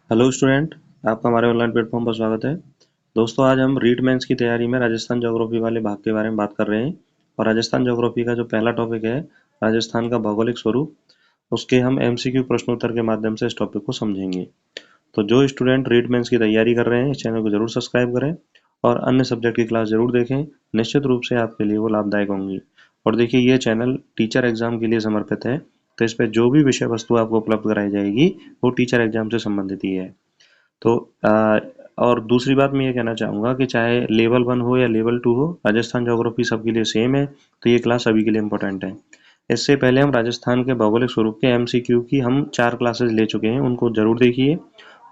Hello student, आपका हमारे online platform पर स्वागत है। दोस्तों, आज हम रीड मेंस की तैयारी में राजस्थान ज्योग्राफी वाले भाग के बारे में बात कर रहे हैं। और राजस्थान ज्योग्राफी का जो पहला टॉपिक है, राजस्थान का भौगोलिक स्वरूप, उसके हम एमसीक्यू प्रश्नोत्तर के माध्यम से इस टॉपिक को समझेंगे। तो जो स्टूडेंट रीड मेंस की तैयारी कर रहे हैं, इस चैनल को जरूर सब्सक्राइब करें और अन्य सब्जेक्ट की क्लास जरूर देखें। निश्चित रूप से आपके लिए वो लाभदायक होंगी। और देखिए, ये चैनल टीचर एग्जाम के लिए समर्पित है, तो इस पर जो भी विषय वस्तु आपको उपलब्ध कराई जाएगी वो टीचर एग्जाम से संबंधित ही है। तो और दूसरी बात मैं ये कहना चाहूँगा कि चाहे लेवल 1 हो या लेवल 2 हो, राजस्थान ज्योग्राफी सबके लिए सेम है, तो ये क्लास सभी के लिए इम्पोर्टेंट है। इससे पहले हम राजस्थान के भौगोलिक स्वरूप के एमसीक्यू की हम 4 क्लासेस ले चुके हैं, उनको जरूर देखिए।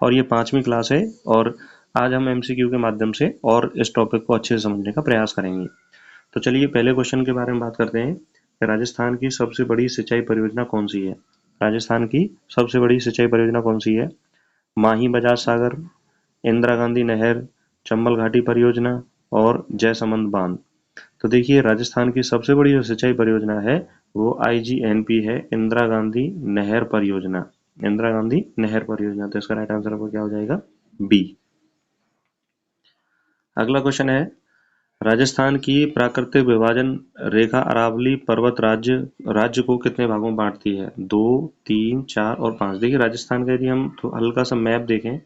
और ये 5वीं क्लास है और आज हम एमसीक्यू के माध्यम से और इस टॉपिक को अच्छे से समझने का प्रयास करेंगे। तो चलिए पहले क्वेश्चन के बारे में बात करते हैं कि राजस्थान की सबसे बड़ी सिंचाई परियोजना कौन सी है। राजस्थान की सबसे बड़ी सिंचाई परियोजना कौन सी है? माही बजाज सागर, इंदिरा गांधी नहर, चंबल घाटी परियोजना और जयसमंद बांध। तो देखिए, राजस्थान की सबसे बड़ी जो सिंचाई परियोजना है वो आईजीएनपी है, इंदिरा गांधी नहर परियोजना। इंदिरा गांधी नहर परियोजना, तो इसका राइट आंसर आपका क्या हो जाएगा? बी। अगला क्वेश्चन है, राजस्थान की प्राकृतिक विभाजन रेखा अरावली पर्वत राज्य राज्य को कितने भागों में बांटती है? 2, 3, 4 और 5। देखिए, राजस्थान का यदि हम हल्का सा मैप देखें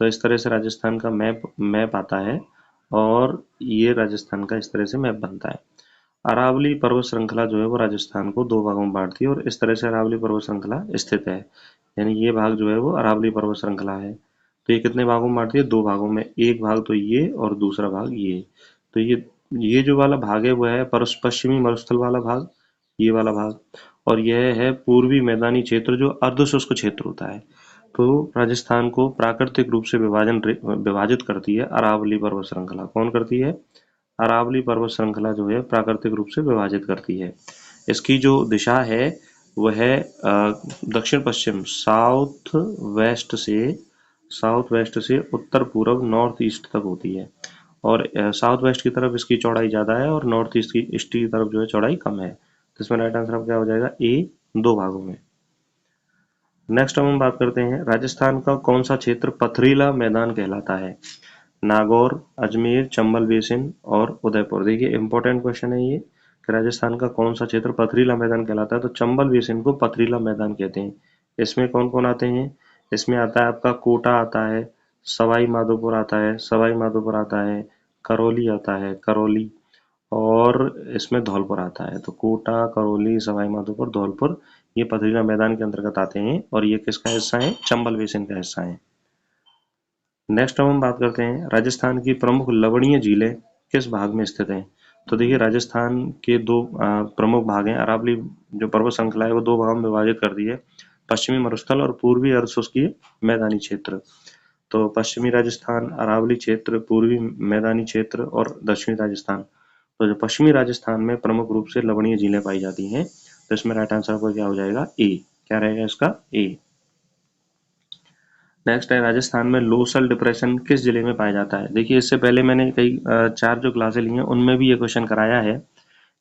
तो इस तरह से राजस्थान का मैप मैप आता है और ये राजस्थान का इस तरह से मैप बनता है। अरावली पर्वत श्रृंखला जो है वो राजस्थान को 2 भागों में बांटती है और इस तरह से अरावली पर्वत श्रृंखला स्थित है। यानी ये भाग जो है वो अरावली पर्वत श्रृंखला है। तो ये कितने भागों में बांटती है? 2 भागों में। एक भाग तो ये और दूसरा भाग ये। तो ये जो वाला भाग है वो है पश्चिमी मरुस्थल वाला भाग, ये वाला भाग। और यह है पूर्वी मैदानी क्षेत्र जो अर्ध शुष्क क्षेत्र होता है। तो राजस्थान को प्राकृतिक रूप से विभाजित करती है अरावली पर्वत श्रृंखला। कौन करती है? अरावली पर्वत श्रृंखला जो है प्राकृतिक रूप से विभाजित करती है। इसकी जो दिशा है वह है दक्षिण पश्चिम, साउथ वेस्ट से उत्तर पूर्व नॉर्थ ईस्ट तक होती है। और साउथ वेस्ट की तरफ इसकी चौड़ाई ज़्यादा है और नॉर्थ ईस्ट की तरफ जो है चौड़ाई कम है। तो इसमें राइट आंसर क्या हो जाएगा? ए, 2 भागों में। नेक्स्ट हम बात करते हैं, राजस्थान का कौन सा क्षेत्र पथरीला मैदान कहलाता है? नागौर, अजमेर, चंबल बेसिन और उदयपुर। देखिए, इंपॉर्टेंट क्वेश्चन है ये कि राजस्थान का कौन सा क्षेत्र पथरीला मैदान कहलाता है। तो चंबल बेसिन को पथरीला मैदान कहते हैं। इसमें कौन कौन आते हैं? इसमें आता है आपका कोटा आता है, सवाई माधोपुर आता है, करौली आता है, करौली, और इसमें धौलपुर आता है। तो कोटा, करौली, सवाई माधोपुर, धौलपुर, ये पथरीला मैदान के अंतर्गत आते हैं और ये किसका हिस्सा है? चंबल बेसिन का हिस्सा है। नेक्स्ट अब हम बात करते हैं, राजस्थान की प्रमुख लवणीय झीलें किस भाग में स्थित हैं? तो देखिए, राजस्थान के 2 प्रमुख भाग हैं। अरावली जो पर्वत श्रृंखला है वो 2 भागों में विभाजित कर दी है, पश्चिमी मरुस्थल और पूर्वी अर्धशुष्कीय मैदानी क्षेत्र। तो पश्चिमी राजस्थान, अरावली क्षेत्र, पूर्वी मैदानी क्षेत्र और दक्षिणी राजस्थान। तो जो पश्चिमी राजस्थान में प्रमुख रूप से लवणीय झीलें पाई जाती हैं। तो इसमें राइट आंसर आपका क्या हो जाएगा? ए। क्या रहेगा इसका? ए। नेक्स्ट है, राजस्थान में लोसल डिप्रेशन किस जिले में पाया जाता है? देखिए, इससे पहले मैंने कई 4 जो क्लासें ली हैं उनमें भी ये क्वेश्चन कराया है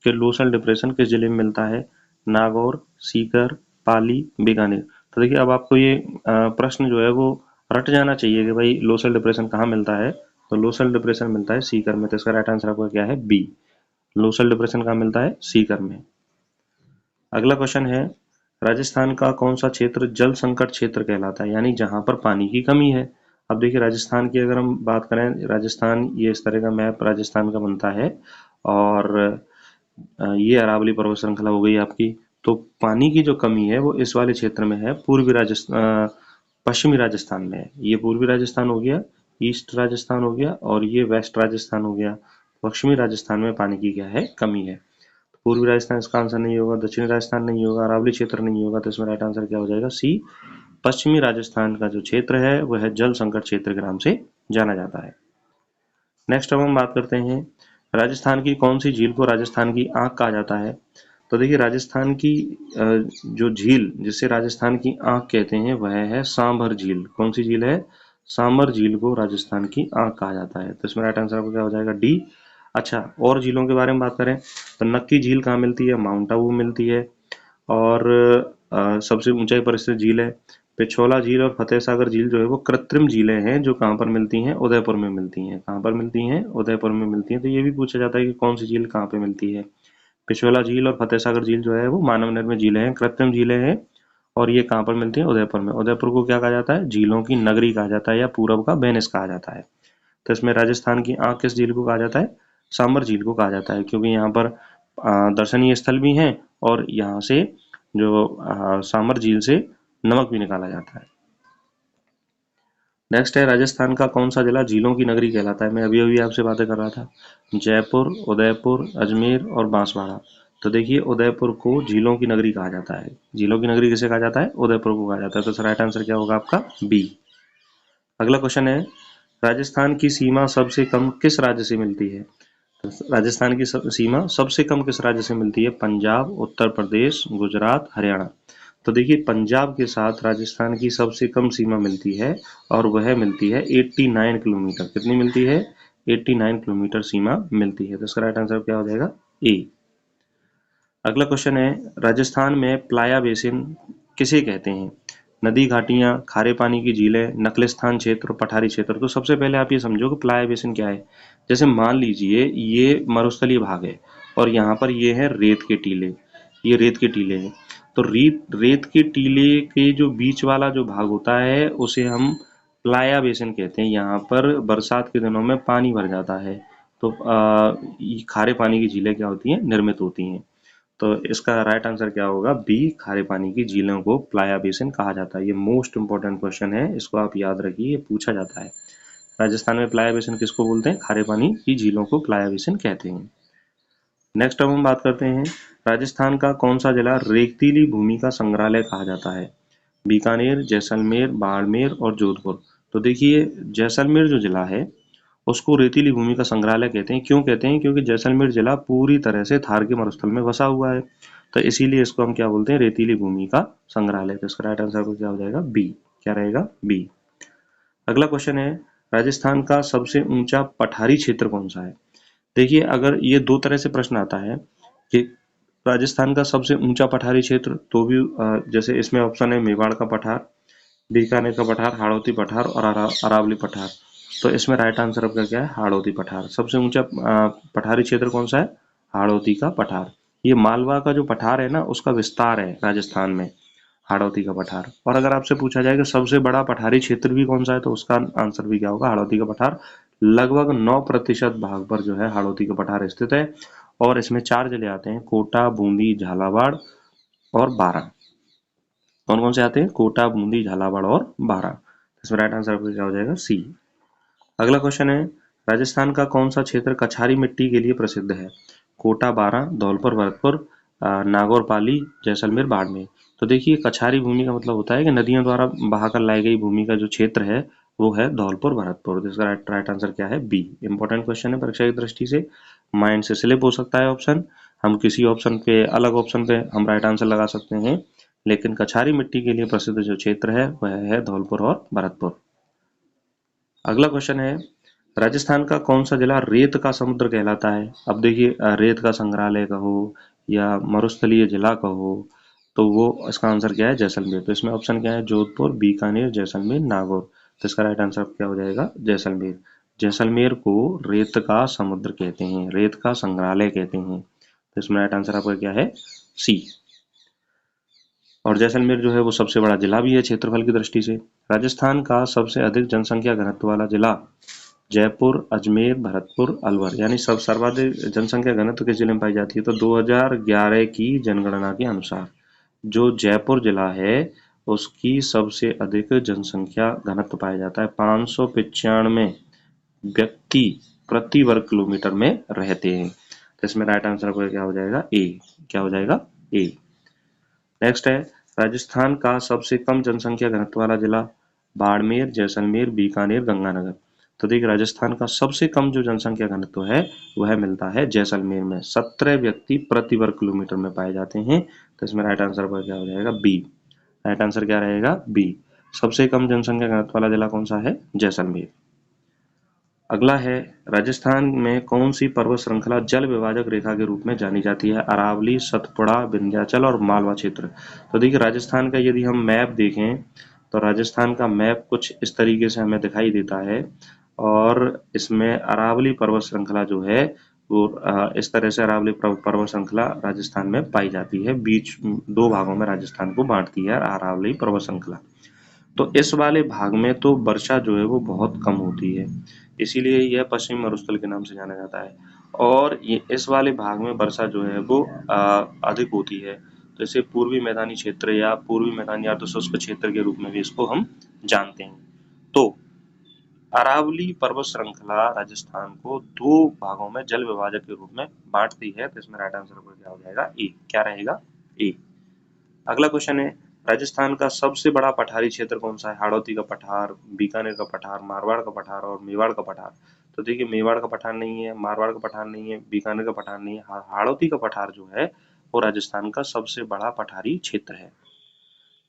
कि लोसल डिप्रेशन किस जिले में मिलता है? नागौर, सीकर, पाली, बीकानेर। तो देखिए, अब आपको ये प्रश्न जो है वो रट जाना चाहिए कि भाई लोसल डिप्रेशन कहाँ मिलता है। तो लोसल डिप्रेशन मिलता है सीकर में। तो इसका राइट आंसर आपका क्या है? बी। लोसल डिप्रेशन कहाँ मिलता है? सीकर में। अगला क्वेश्चन है, राजस्थान का कौन सा क्षेत्र जल संकट क्षेत्र कहलाता है, यानी जहां पर पानी की कमी है? अब देखिए, राजस्थान की अगर हम बात करें, राजस्थान ये इस तरह का मैप राजस्थान का बनता है और ये अरावली पर्वत श्रृंखला हो गई आपकी। तो पानी की जो कमी है वो इस वाले क्षेत्र में है, पश्चिमी राजस्थान में है। ये पूर्वी राजस्थान हो गया, ईस्ट राजस्थान हो गया और ये वेस्ट राजस्थान हो गया। पश्चिमी राजस्थान में पानी की क्या है? कमी है। पूर्वी राजस्थान इसका आंसर नहीं होगा, दक्षिणी राजस्थान नहीं होगा, अरावली क्षेत्र नहीं होगा। तो इसमें राइट आंसर क्या हो जाएगा? सी। पश्चिमी राजस्थान का जो क्षेत्र है वह जल संकट क्षेत्र के नाम से जाना जाता है। नेक्स्ट अब हम बात करते हैं, राजस्थान की कौन सी झील को राजस्थान की आंख कहा जाता है? तो देखिए, राजस्थान की जो झील जिसे राजस्थान की आंख कहते हैं वह है सांभर झील। कौन सी झील है? सांभर झील को राजस्थान की आंख कहा जाता है। तो इसमें राइट आंसर आपको क्या हो जाएगा? डी। अच्छा, और झीलों के बारे में बात करें तो नक्की झील कहाँ मिलती है? माउंट आबू मिलती है। और सबसे ऊंचाई पर स्थित झील है पिछोला झील और फतेह सागर झील जो है वो कृत्रिम झीलें हैं जो कहाँ पर मिलती हैं, उदयपुर में मिलती हैं। कहाँ पर मिलती हैं, उदयपुर में मिलती हैं। तो ये भी पूछा जाता है कि कौन सी झील कहाँ पे मिलती है। पिछोला झील और फतेह सागर झील जो है वो मानव निर्मित झीलें हैं, कृत्रिम झीलें हैं, और ये कहाँ पर मिलती हैं, उदयपुर में। उदयपुर को क्या कहा जाता है, झीलों की नगरी कहा जाता है, या पूरब का वेनिस कहा जाता है। तो इसमें राजस्थान की आंख किस झील को कहा जाता है, सांबर झील को कहा जाता है, क्योंकि यहाँ पर दर्शनीय स्थल भी हैं, और यहाँ से जो सांबर झील से नमक भी निकाला जाता है। नेक्स्ट है, राजस्थान का कौन सा जिला झीलों की नगरी कहलाता है। मैं अभी अभी आपसे बातें कर रहा था, जयपुर, उदयपुर, अजमेर और बांसवाड़ा। तो देखिए, उदयपुर को झीलों की नगरी कहा जाता है। झीलों की नगरी किसे कहा जाता है, उदयपुर को कहा जाता है। तो राइट आंसर क्या होगा आपका, बी। अगला क्वेश्चन है, राजस्थान की सीमा सबसे कम किस राज्य से मिलती है। तो राजस्थान की सीमा सबसे कम किस राज्य से मिलती है, पंजाब, उत्तर प्रदेश, गुजरात, हरियाणा। तो देखिए, पंजाब के साथ राजस्थान की सबसे कम सीमा मिलती है, और वह मिलती है 89 किलोमीटर। कितनी मिलती है, 89 किलोमीटर सीमा मिलती है। तो इसका राइट आंसर क्या हो जाएगा, ए। अगला क्वेश्चन है, राजस्थान में प्लाया बेसिन किसे कहते हैं। नदी घाटियां, खारे पानी की झीलें, नकलिस्तान क्षेत्र, पठारी क्षेत्र। तो सबसे पहले आप ये समझो कि प्लाया बेसिन क्या है। जैसे मान लीजिए ये मरुस्थलीय भाग है, और यहाँ पर ये है रेत के टीले, ये रेत के टीले हैं। तो रेत के टीले के जो बीच वाला जो भाग होता है उसे हम प्लाया बेसिन कहते हैं। यहाँ पर बरसात के दिनों में पानी भर जाता है, तो खारे पानी की झीलें क्या होती हैं, निर्मित होती हैं। तो इसका राइट आंसर क्या होगा, बी। खारे पानी की झीलों को प्लाया बेसिन कहा जाता है। ये मोस्ट इंपॉर्टेंट क्वेश्चन है, इसको आप याद रखिए, ये पूछा जाता है। राजस्थान में प्लाया बेसिन किसको बोलते हैं, खारे पानी की झीलों को प्लाया बेसिन कहते हैं। नेक्स्ट अब हम बात करते हैं, राजस्थान का कौन सा जिला रेतीली भूमि का संग्रहालय कहा जाता है। बीकानेर, जैसलमेर, बाड़मेर और जोधपुर। तो देखिए, जैसलमेर जो जिला है उसको रेतीली भूमि का संग्रहालय कहते हैं। क्यों कहते हैं, क्योंकि जैसलमेर जिला पूरी तरह से थार के मरुस्थल में बसा हुआ है, तो इसीलिए इसको हम क्या बोलते हैं, रेतीली भूमि का संग्रहालय। तो इसका राइट आंसर क्या हो जाएगा, बी। क्या रहेगा, बी। अगला क्वेश्चन है, राजस्थान का सबसे ऊंचा पठारी क्षेत्र कौन सा है। देखिए, अगर ये दो तरह से प्रश्न आता है कि राजस्थान का सबसे ऊंचा पठारी क्षेत्र, तो भी जैसे इसमें ऑप्शन है मेवाड़ का पठार, बीकानेर का पठार, हाड़ौती पठार और अरावली पठार। तो इसमें राइट आंसर आपका क्या है, हाड़ौती पठार। सबसे ऊंचा पठारी क्षेत्र कौन सा है, हाड़ौती का पठार। ये मालवा का जो पठार है ना, उसका विस्तार है राजस्थान में, हाड़ौती का पठार। और अगर आपसे पूछा जाए कि सबसे बड़ा पठारी क्षेत्र भी कौन सा है, तो उसका आंसर भी क्या होगा, हाड़ौती का पठार। लगभग 9% भाग पर जो है हाड़ौती का पठार स्थित है, और इसमें 4 जिले आते हैं, कोटा, बूंदी, झालावाड़ और बारां। कौन कौन से आते हैं, कोटा, बूंदी, झालावाड़ और बारां। इसमें राइट आंसर आपका क्या हो जाएगा, सी। अगला क्वेश्चन है, राजस्थान का कौन सा क्षेत्र कछारी मिट्टी के लिए प्रसिद्ध है। कोटा, बारां, धौलपुर, भरतपुर, नागौर, पाली, जैसलमेर, बाड़मेर। तो देखिए, कछारी भूमि का मतलब होता है कि नदियों द्वारा बहाकर लाई गई भूमि का जो क्षेत्र है वो है धौलपुर, भरतपुर। जिसका राइट आंसर क्या है, बी। इंपॉर्टेंट क्वेश्चन है परीक्षा की दृष्टि से, माइंड से स्लिप हो सकता है ऑप्शन। हम किसी ऑप्शन पे, अलग ऑप्शन पे हम राइट आंसर लगा सकते हैं, लेकिन कछारी मिट्टी के लिए प्रसिद्ध जो क्षेत्र है वह है धौलपुर और भरतपुर। अगला क्वेश्चन है, राजस्थान का कौन सा जिला रेत का समुद्र कहलाता है। अब देखिए, रेत का संग्रहालय कहो या मरुस्थलीय जिला कहो, तो वो इसका आंसर क्या है, जैसलमेर। तो इसमें ऑप्शन क्या है, जोधपुर, बीकानेर, जैसलमेर, नागौर। तो इसका राइट आंसर क्या हो जाएगा, जैसलमेर। जैसलमेर को रेत का समुद्र कहते हैं, रेत का संग्रहालय कहते हैं। तो इसमें राइट आंसर आपका क्या है, सी। और जैसलमेर जो है वो सबसे बड़ा जिला भी है क्षेत्रफल की दृष्टि से। राजस्थान का सबसे अधिक जनसंख्या घनत्व वाला जिला, जयपुर, अजमेर, भरतपुर, अलवर। यानी सब सर्वाधिक जनसंख्या घनत्व किस जिले में पाई जाती है, तो 2011 की जनगणना के अनुसार जो जयपुर जिला है उसकी सबसे अधिक जनसंख्या घनत्व पाया जाता है। 595 व्यक्ति प्रति वर्ग किलोमीटर में रहते हैं। तो इसमें राइट आंसर क्या हो जाएगा, ए। क्या हो जाएगा, ए। नेक्स्ट है, राजस्थान का सबसे कम जनसंख्या घनत्व वाला जिला, बाड़मेर, जैसलमेर, बीकानेर, गंगानगर। तो देखिए, राजस्थान का सबसे कम जो जनसंख्या घनत्व है वह मिलता है जैसलमेर में, 17 व्यक्ति प्रति वर्ग किलोमीटर में पाए जाते हैं। तो इसमें राइट आंसर क्या हो जाएगा, बी। राइट आंसर क्या रहेगा, बी। सबसे कम जनसंख्या घनत्व वाला जिला कौन सा है, जैसलमेर। अगला है, राजस्थान में कौन सी पर्वत श्रृंखला जल विभाजक रेखा के रूप में जानी जाती है। अरावली, सतपुड़ा, विंध्याचल और मालवा क्षेत्र। तो देखिए, राजस्थान का यदि हम मैप देखें तो राजस्थान का मैप कुछ इस तरीके से हमें दिखाई देता है और इसमें अरावली पर्वत श्रृंखला जो है वो इस तरह से अरावली पर्वत श्रृंखला राजस्थान में पाई जाती है। बीच दो भागों में राजस्थान को बांटती है अरावली पर्वत श्रृंखला। तो इस वाले भाग में तो वर्षा जो है वो बहुत कम होती है, इसीलिए यह पश्चिमी मरुस्थल के नाम से जाना जाता है। और ये इस वाले भाग में वर्षा जो है वो अधिक होती है, तो इसे पूर्वी मैदानी क्षेत्र या पूर्वी मैदानी अर्धशुष्क क्षेत्र के रूप में भी इसको हम जानते हैं। तो अरावली पर्वत श्रृंखला राजस्थान को दो भागों में जल विभाजक के रूप में बांटती है, तो इसमें राइट आंसर क्या हो जाएगा? ए। क्या रहेगा? ए। अगला क्वेश्चन है, राजस्थान का सबसे बड़ा पठारी क्षेत्र कौन सा है? हाड़ौती का पठार, बीकानेर का पठार, मारवाड़ का पठार और मेवाड़ का पठार। तो देखिए मेवाड़ का पठार नहीं है, मारवाड़ का पठार नहीं है, बीकानेर का पठार नहीं है, हाड़ौती का पठार जो है वो राजस्थान का सबसे बड़ा पठारी क्षेत्र है।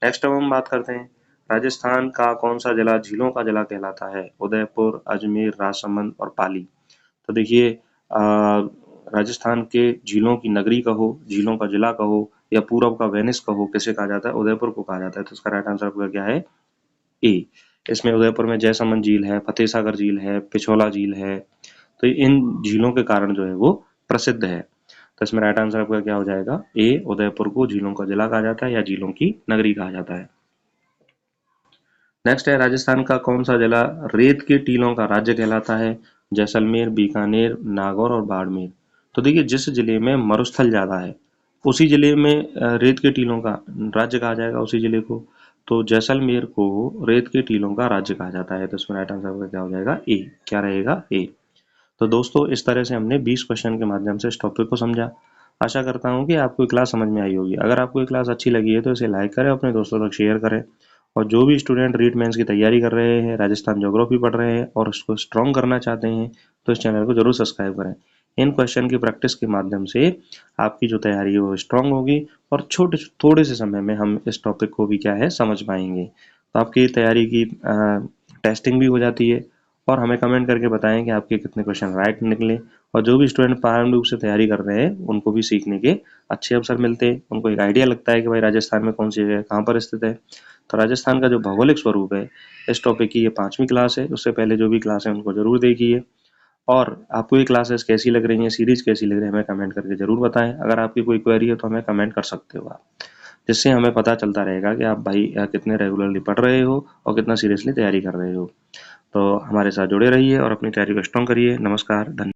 नेक्स्ट अब हम बात करते हैं, राजस्थान का कौन सा जिला झीलों का जिला कहलाता है? उदयपुर, अजमेर, राजसमंद और पाली। तो देखिए राजस्थान के झीलों की नगरी कहो, झीलों का जिला कहो या पूरब का वेनिस कहो, किसे कहा जाता है? उदयपुर को कहा जाता है। तो इसका राइट आंसर आपका क्या है? ए। इसमें उदयपुर में जयसमंद झील है, फतेह सागर झील है, पिछोला झील है, तो इन झीलों के कारण जो है वो प्रसिद्ध है। तो इसमें राइट आंसर आपका क्या हो जाएगा? ए। उदयपुर को झीलों का जिला कहा जाता है या झीलों की नगरी कहा जाता है। नेक्स्ट है, राजस्थान का कौन सा जिला रेत के टीलों का राज्य कहलाता है? जैसलमेर, बीकानेर, नागौर और बाड़मेर। तो देखिए जिस जिले में मरुस्थल ज्यादा है उसी जिले में रेत के टीलों का राज्य कहा जाएगा उसी जिले को। तो जैसलमेर को रेत के टीलों का राज्य कहा जाता है। तो इसमें राइट आंसर क्या हो जाएगा? ए। क्या रहेगा? ए। तो दोस्तों इस तरह से हमने 20 क्वेश्चन के माध्यम से इस टॉपिक को समझा। आशा करता हूँ कि आपको क्लास समझ में आई होगी। अगर आपको क्लास अच्छी लगी है तो इसे लाइक करें, अपने दोस्तों तक शेयर करें। और जो भी स्टूडेंट रीट मेंस की तैयारी कर रहे हैं, राजस्थान ज्योग्राफी पढ़ रहे हैं और उसको स्ट्रॉन्ग करना चाहते हैं, तो इस चैनल को जरूर सब्सक्राइब करें। इन क्वेश्चन की प्रैक्टिस के माध्यम से आपकी जो तैयारी है वो स्ट्रॉन्ग होगी और थोड़े से समय में हम इस टॉपिक को भी क्या है समझ पाएंगे। तो आपकी तैयारी की टेस्टिंग भी हो जाती है और हमें कमेंट करके बताएं कि आपके कितने क्वेश्चन राइट निकले। और जो भी स्टूडेंट प्रारंभिक रूप से तैयारी कर रहे हैं उनको भी सीखने के अच्छे अवसर मिलते हैं, उनको एक आइडिया लगता है कि भाई राजस्थान में कौन सी जगह कहाँ पर स्थित है। तो राजस्थान का जो भौगोलिक स्वरूप है इस टॉपिक की ये 5वीं क्लास है। उससे पहले जो भी क्लास है उनको जरूर देखिए। और आपको ये क्लासेस कैसी लग रही हैं, सीरीज कैसी लग रही है, हमें कमेंट करके जरूर बताएं। अगर आपकी कोई क्वेरी है तो हमें कमेंट कर सकते हो आप, जिससे हमें पता चलता रहेगा कि आप भाई कितने रेगुलरली पढ़ रहे हो और कितना सीरियसली तैयारी कर रहे हो। तो हमारे साथ जुड़े रहिए और अपनी तैयारी को स्ट्रॉन्ग करिए। नमस्कार, धन्यवाद।